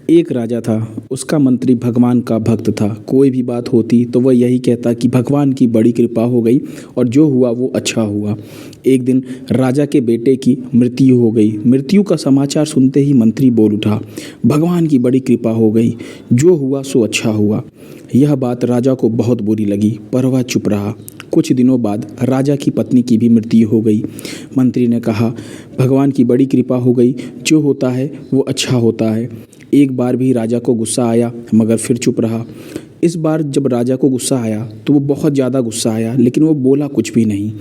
एक राजा था, उसका मंत्री भगवान का भक्त था। कोई भी बात होती तो वह यही कहता कि भगवान की बड़ी कृपा हो गई और जो हुआ वो अच्छा हुआ। एक दिन राजा के बेटे की मृत्यु हो गई। मृत्यु का समाचार सुनते ही मंत्री बोल उठा, भगवान की बड़ी कृपा हो गई, जो हुआ सो अच्छा हुआ। यह बात राजा को बहुत बुरी लगी, पर वह चुप रहा। कुछ दिनों बाद राजा की पत्नी की भी मृत्यु हो गई। मंत्री ने कहा, भगवान की बड़ी कृपा हो गई, जो होता है वो अच्छा होता है। एक बार भी राजा को गुस्सा आया, मगर फिर चुप रहा। इस बार जब राजा को गुस्सा आया तो वो बहुत ज़्यादा गुस्सा आया, लेकिन वो बोला कुछ भी नहीं।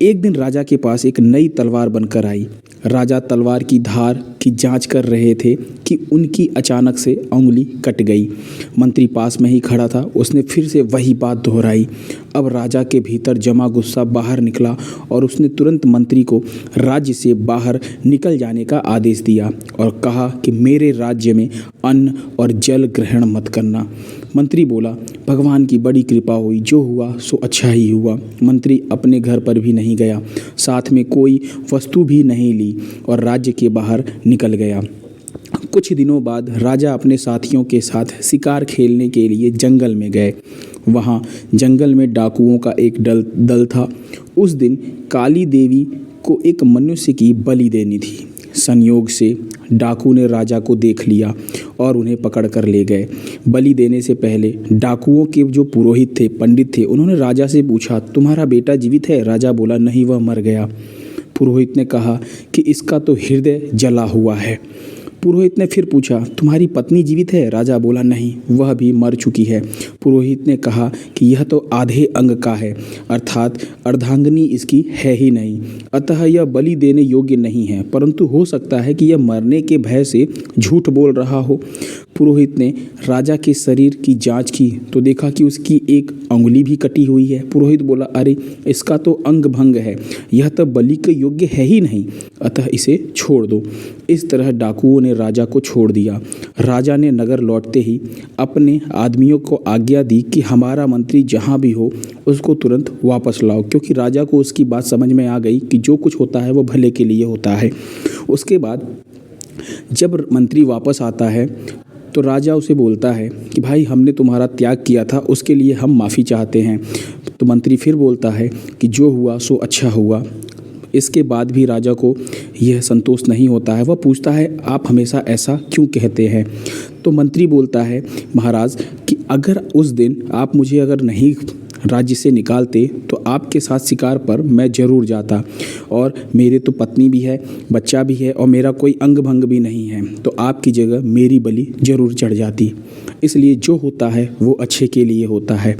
एक दिन राजा के पास एक नई तलवार बनकर आई। राजा तलवार की धार की जांच कर रहे थे कि उनकी अचानक से उंगली कट गई। मंत्री पास में ही खड़ा था, उसने फिर से वही बात दोहराई। अब राजा के भीतर जमा गुस्सा बाहर निकला और उसने तुरंत मंत्री को राज्य से बाहर निकल जाने का आदेश दिया और कहा कि मेरे राज्य में अन्न और जल ग्रहण मत करना। मंत्री बोला, भगवान की बड़ी कृपा हुई, जो हुआ सो अच्छा ही हुआ। मंत्री अपने घर पर भी नहीं गया, साथ में कोई वस्तु भी नहीं ली और राज्य के बाहर निकल गया। कुछ दिनों बाद राजा अपने साथियों के साथ शिकार खेलने के लिए जंगल में गए। वहाँ जंगल में डाकुओं का एक दल था। उस दिन काली देवी को एक मनुष्य की बलि देनी थी। संयोग से डाकू ने राजा को देख लिया और उन्हें पकड़ कर ले गए। बलि देने से पहले डाकुओं के जो पुरोहित थे, पंडित थे, उन्होंने राजा से पूछा, तुम्हारा बेटा जीवित है? राजा बोला, नहीं, वह मर गया। पुरोहित ने कहा कि इसका तो हृदय जला हुआ है। पुरोहित ने फिर पूछा, तुम्हारी पत्नी जीवित है? राजा बोला, नहीं, वह भी मर चुकी है। पुरोहित ने कहा कि यह तो आधे अंग का है, अर्थात अर्धांगिनी इसकी है ही नहीं, अतः यह बलि देने योग्य नहीं है, परंतु हो सकता है कि यह मरने के भय से झूठ बोल रहा हो। पुरोहित ने राजा के शरीर की जांच की तो देखा कि उसकी एक अंगुली भी कटी हुई है। पुरोहित बोला, अरे इसका तो अंग भंग है, यह तो बलि के योग्य है ही नहीं, अतः इसे छोड़ दो। इस तरह डाकुओं ने राजा को छोड़ दिया। राजा ने नगर लौटते ही अपने आदमियों को आज्ञा दी कि हमारा मंत्री जहाँ भी हो उसको तुरंत वापस लाओ, क्योंकि राजा को उसकी बात समझ में आ गई कि जो कुछ होता है वो भले के लिए होता है। उसके बाद जब मंत्री वापस आता है तो राजा उसे बोलता है कि भाई, हमने तुम्हारा त्याग किया था, उसके लिए हम माफ़ी चाहते हैं। तो मंत्री फिर बोलता है कि जो हुआ सो अच्छा हुआ। इसके बाद भी राजा को यह संतोष नहीं होता है। वह पूछता है, आप हमेशा ऐसा क्यों कहते हैं? तो मंत्री बोलता है, महाराज, कि अगर उस दिन आप मुझे अगर नहीं राज्य से निकालते तो आपके साथ शिकार पर मैं ज़रूर जाता, और मेरे तो पत्नी भी है, बच्चा भी है और मेरा कोई अंग भंग भी नहीं है, तो आपकी जगह मेरी बलि ज़रूर चढ़ जाती। इसलिए जो होता है वो अच्छे के लिए होता है।